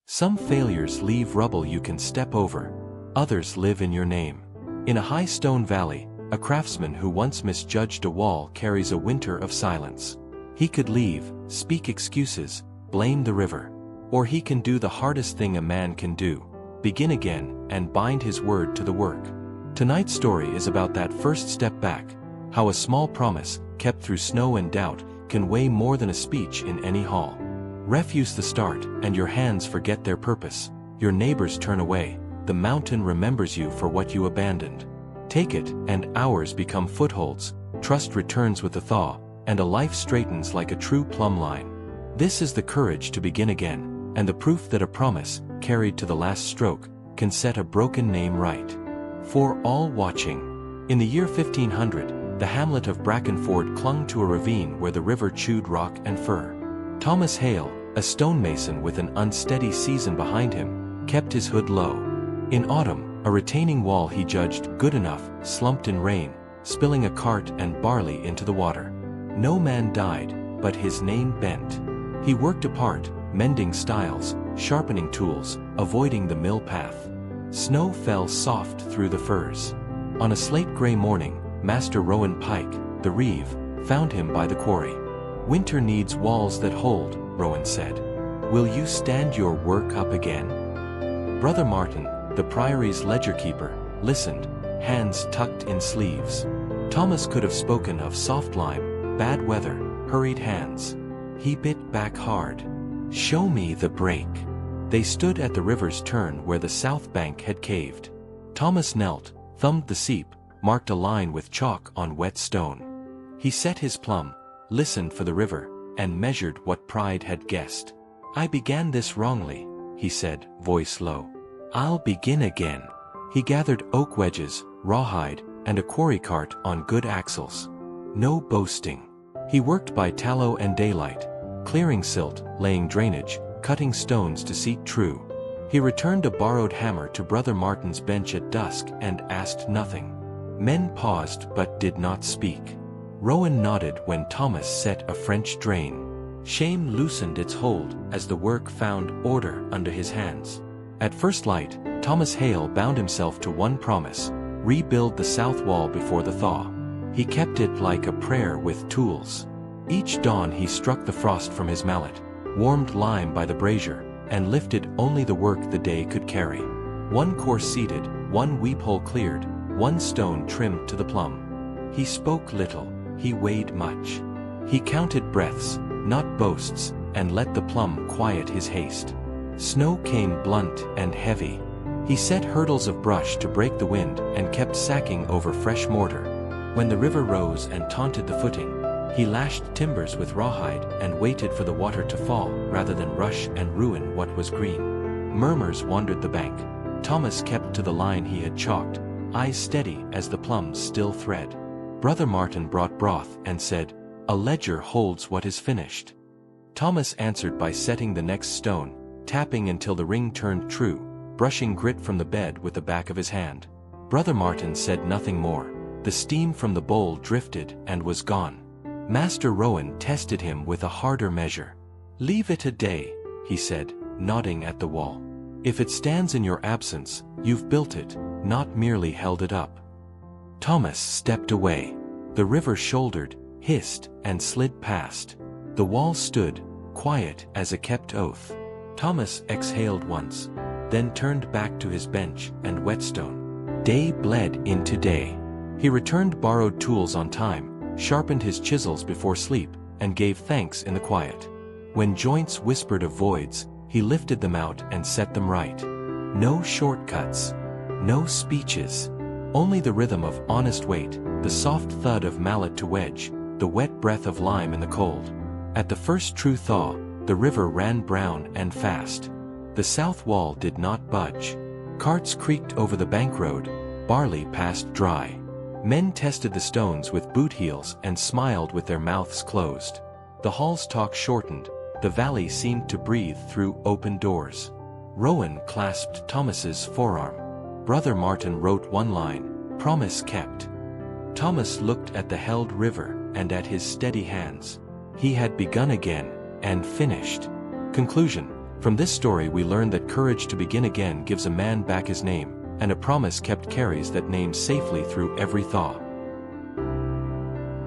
Some failures leave rubble you can step over, others live in your name. In a high stone valley, a craftsman who once misjudged a wall carries a winter of silence. He could leave, speak excuses, blame the river. Or he can do the hardest thing a man can do, begin again and bind his word to the work. Tonight's story is about that first step back, how a small promise, kept through snow and doubt, can weigh more than a speech in any hall. Refuse the start, and your hands forget their purpose. Your neighbors turn away, the mountain remembers you for what you abandoned. Take it, and hours become footholds, trust returns with the thaw, and a life straightens like a true plumb line. This is the courage to begin again, and the proof that a promise, carried to the last stroke, can set a broken name right. For all watching. In the year 1500, the hamlet of Brackenford clung to a ravine where the river chewed rock and fir. Thomas Hale, a stonemason with an unsteady season behind him, kept his hood low. In autumn, a retaining wall he judged good enough slumped in rain, spilling a cart and barley into the water. No man died, but his name bent. He worked apart, mending stiles, sharpening tools, avoiding the mill path. Snow fell soft through the firs. On a slate-gray morning, Master Rowan Pike, the reeve, found him by the quarry. "Winter needs walls that hold," Rowan said. "Will you stand your work up again?" Brother Martin, the priory's ledger-keeper, listened, hands tucked in sleeves. Thomas could have spoken of soft lime, bad weather, hurried hands. He bit back hard. "Show me the break." They stood at the river's turn where the south bank had caved. Thomas knelt, thumbed the seep, marked a line with chalk on wet stone. He set his plumb, listened for the river, and measured what pride had guessed. "I began this wrongly," he said, voice low. "I'll begin again." He gathered oak wedges, rawhide, and a quarry cart on good axles. No boasting. He worked by tallow and daylight, clearing silt, laying drainage, cutting stones to seat true. He returned a borrowed hammer to Brother Martin's bench at dusk and asked nothing. Men paused but did not speak. Rowan nodded when Thomas set a French drain. Shame loosened its hold as the work found order under his hands. At first light, Thomas Hale bound himself to one promise: rebuild the south wall before the thaw. He kept it like a prayer with tools. Each dawn he struck the frost from his mallet, warmed lime by the brazier, and lifted only the work the day could carry. One course seeded, one weep-hole cleared, one stone trimmed to the plumb. He spoke little, he weighed much. He counted breaths, not boasts, and let the plumb quiet his haste. Snow came blunt and heavy. He set hurdles of brush to break the wind and kept sacking over fresh mortar. When the river rose and taunted the footing, he lashed timbers with rawhide and waited for the water to fall rather than rush and ruin what was green. Murmurs wandered the bank. Thomas kept to the line he had chalked, eyes steady as the plum's still thread. Brother Martin brought broth and said, "A ledger holds what is finished." Thomas answered by setting the next stone, tapping until the ring turned true, brushing grit from the bed with the back of his hand. Brother Martin said nothing more. The steam from the bowl drifted and was gone. Master Rowan tested him with a harder measure. "Leave it a day," he said, nodding at the wall. "If it stands in your absence, you've built it, not merely held it up." Thomas stepped away. The river shouldered, hissed, and slid past. The wall stood, quiet as a kept oath. Thomas exhaled once, then turned back to his bench and whetstone. Day bled into day. He returned borrowed tools on time, sharpened his chisels before sleep, and gave thanks in the quiet. When joints whispered of voids, he lifted them out and set them right. No shortcuts. No speeches. Only the rhythm of honest weight, the soft thud of mallet to wedge, the wet breath of lime in the cold. At the first true thaw, the river ran brown and fast. The south wall did not budge. Carts creaked over the bank road, barley passed dry. Men tested the stones with boot heels and smiled with their mouths closed. The hall's talk shortened, the valley seemed to breathe through open doors. Rowan clasped Thomas's forearm. Brother Martin wrote one line, "Promise kept." Thomas looked at the held river and at his steady hands. He had begun again, and finished. Conclusion. From this story we learn that courage to begin again gives a man back his name, and a promise kept carries that name safely through every thaw.